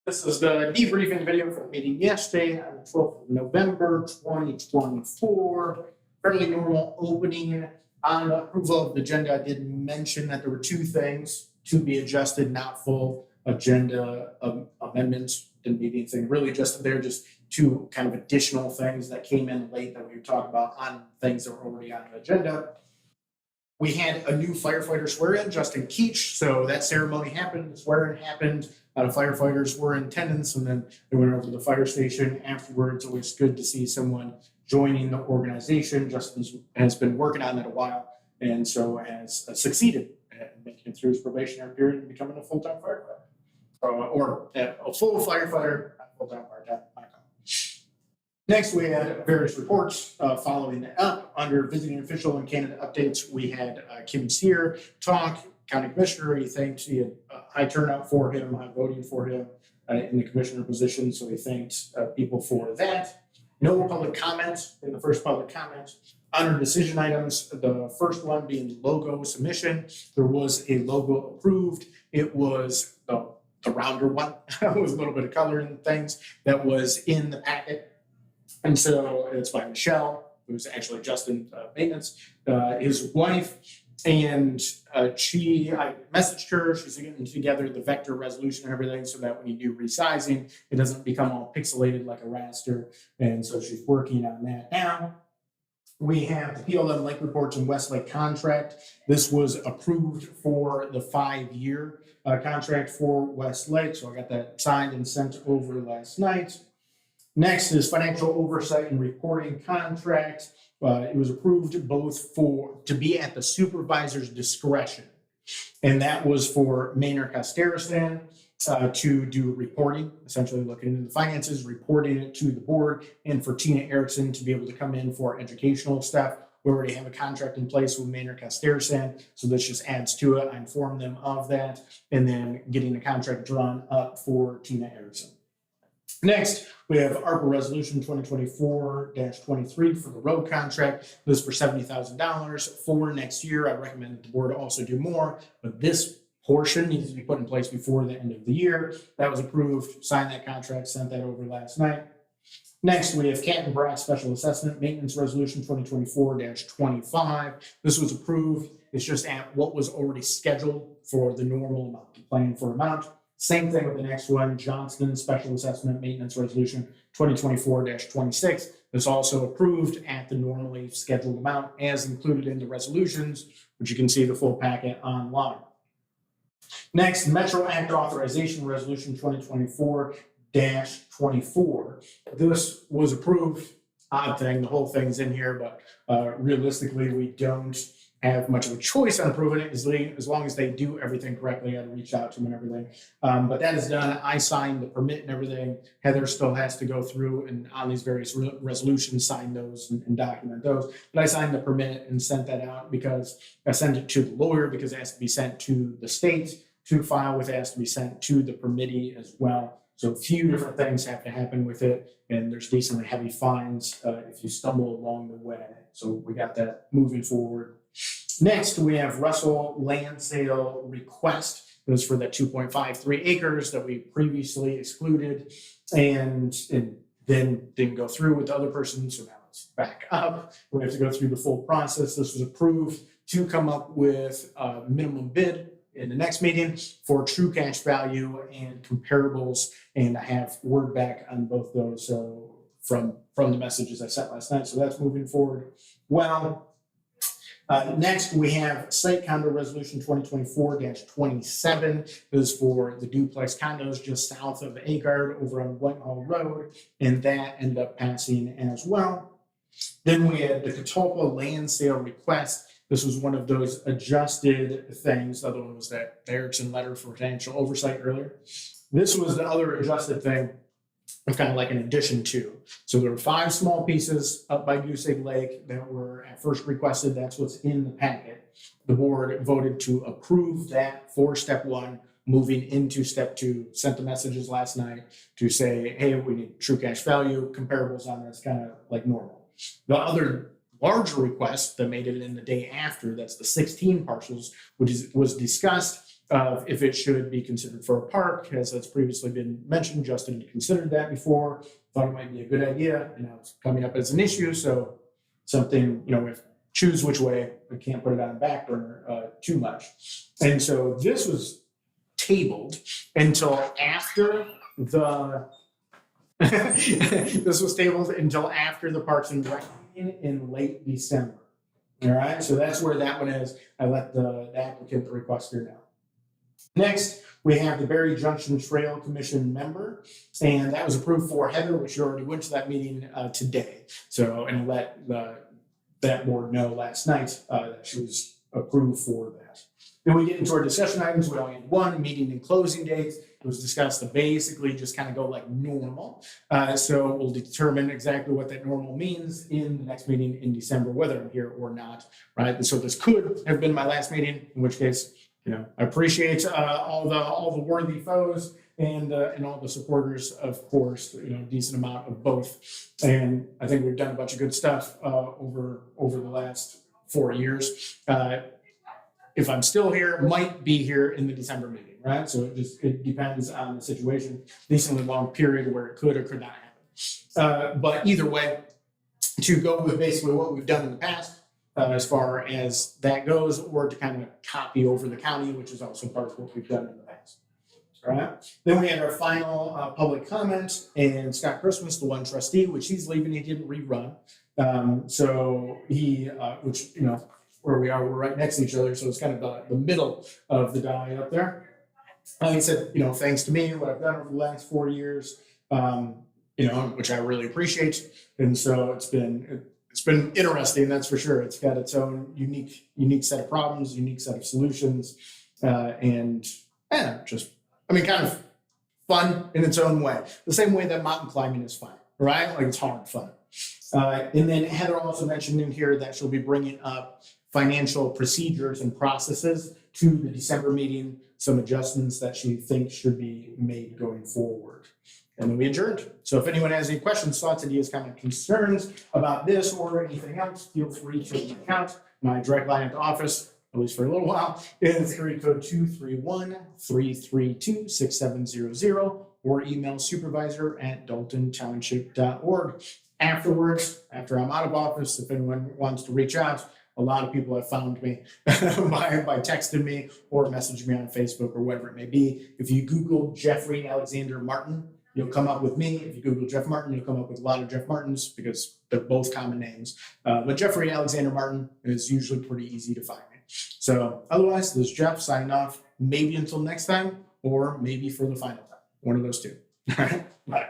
This is the debriefing video from the meeting yesterday on the 12th of November, 2024. Fairly normal opening. On approval of the agenda, I did mention that there were two things to be adjusted, not full agenda amendments. Didn't need anything really adjusted there, just two kind of additional things that came in late that we were talking about on things that were already on the agenda. We had a new firefighter swear-in, Justin Keach. So that ceremony happened, the swear-in happened. The firefighters were in attendance, and then they went over to the fire station afterwards. Always good to see someone joining the organization. Justin has been working on it a while, and so has succeeded at making it through his probationary period and becoming a full-time firefighter. Or a full firefighter, not full-time, part-time. Next, we had various reports following up. Under visiting official and candidate updates, we had Kim Sear talk, county commissioner. He thanked, he had high turnout for him, high voting for him in the commissioner position, so he thanked people for that. No public comments in the first public comment. Under decision items, the first one being logo submission. There was a logo approved. It was the rounder one with a little bit of color and things that was in the packet. And so it's by Michelle, who's actually Justin's maintenance, his wife. And I messaged her, she's getting together the vector resolution and everything so that when you do resizing, it doesn't become all pixelated like a raster. And so she's working on that now. We have the PLM Lake Reports and Westlake contract. This was approved for the 5-year contract for Westlake. So I got that signed and sent over last night. Next is financial oversight and reporting contract. It was approved both to be at the supervisor's discretion, and that was for Maynard Casteristan to do reporting, essentially looking into the finances, reporting it to the board, and for Tina Erickson to be able to come in for educational stuff. We already have a contract in place with Maynard Casteristan, so this just adds to it. I informed them of that, and then getting a contract drawn up for Tina Erickson. Next, we have ARPA Resolution 2024-23 for the road contract. This is for $70,000 for next year. I recommend that the board also do more, but this portion needs to be put in place before the end of the year. That was approved, signed that contract, sent that over last night. Next, we have Canton Brock Special Assessment Maintenance Resolution 2024-25. This was approved. It's just at what was already scheduled for the normal amount, the plan for amount. Same thing with the next one, Johnston Special Assessment Maintenance Resolution 2024-26. This also approved at the normally scheduled amount as included in the resolutions, which you can see the full packet online. Next, Metro Act Authorization Resolution 2024-24. This was approved. Odd thing, the whole thing's in here, but realistically, we don't have much of a choice on approving it as long as they do everything correctly. I had to reach out to them and everything. But that is done. I signed the permit and everything. Heather still has to go through and on these various resolutions, sign those and document those. But I signed the permit and sent that out because I sent it to the lawyer because it has to be sent to the state to file with. It has to be sent to the permittee as well. So a few different things have to happen with it, and there's decently heavy fines if you stumble along the way. So we got that moving forward. Next, we have Russell land sale request. It was for that 2.53 acres that we previously excluded and then didn't go through with the other person. So now it's back up. We have to go through the full process. This was approved to come up with a minimum bid in the next meeting for true cash value and comparables. And I have word back on both those. So from the messages I sent last night. So that's moving forward well. Next, we have Site Condo Resolution 2024-27. This is for the duplex condos just south of Agard over on Whitehall Road, and that ended up passing as well. Then we had the Catalpa land sale request. This was one of those adjusted things. The other one was that Erickson letter for financial oversight earlier. This was the other adjusted thing. Kind of like an addition to. So there were 5 small pieces up by Goose Egg Lake that were at first requested. That's what's in the packet. The board voted to approve that for step 1, moving into step 2, sent the messages last night to say, hey, we need true cash value, comparables on this, kind of like normal. The other larger request that made it in the day after, that's the 16 parcels, which was discussed of if it should be considered for a park, as that's previously been mentioned. Justin had considered that before, thought it might be a good idea, and now it's coming up as an issue. So something, if choose which way, we can't put it on the back burner too much. And so this was tabled until after the this was tabled until after the Parks and Rec meeting in late December. All right, so that's where that one is. I let the applicant, the requester, know. Next, we have the Berry Junction Trail Commission member, and that was approved for Heather, which you already went to that meeting today. So, and let that board know last night that she was approved for that. Then we get into our discussion items. We only had one, meeting and closing dates. It was discussed to basically just kind of go like normal. So we'll determine exactly what that normal means in the next meeting in December, whether I'm here or not, right? And so this could have been my last meeting, in which case, I appreciate all the worthy foes and all the supporters, of course, decent amount of both. And I think we've done a bunch of good stuff over the last 4 years. If I'm still here, might be here in the December meeting, right? So it depends on the situation. Decently long period where it could or could not happen. But either way, to go with basically what we've done in the past, as far as that goes, or to kind of copy over the county, which is also part of what we've done in the past. All right. Then we had our final public comment, and Scott Christmas, the one trustee, which he's leaving, he didn't rerun. So he, which, where we are, we're right next to each other, so it's kind of the middle of the die up there. He said, thanks to me, what I've done over the last 4 years, which I really appreciate. And so it's been interesting, that's for sure. It's got its own unique set of problems, unique set of solutions, and kind of fun in its own way. The same way that mountain climbing is fun, right? Like it's hard fun. And then Heather also mentioned in here that she'll be bringing up financial procedures and processes to the December meeting, some adjustments that she thinks should be made going forward. And then we adjourned. So if anyone has any questions, thoughts, ideas, comments, concerns about this or anything else, feel free to reach out. My direct line at the office, at least for a little while, is area code 231-332-6700 or email supervisor@daltontownship.org. Afterwards, after I'm out of office, if anyone wants to reach out, a lot of people have found me by texting me or messaging me on Facebook or whatever it may be. If you Google Jeffrey Alexander Martin, you'll come up with me. If you Google Jeff Martin, you'll come up with a lot of Jeff Martins because they're both common names. But Jeffrey Alexander Martin is usually pretty easy to find me. So otherwise, this is Jeff signing off, maybe until next time, or maybe for the final time. One of those two. All right, bye.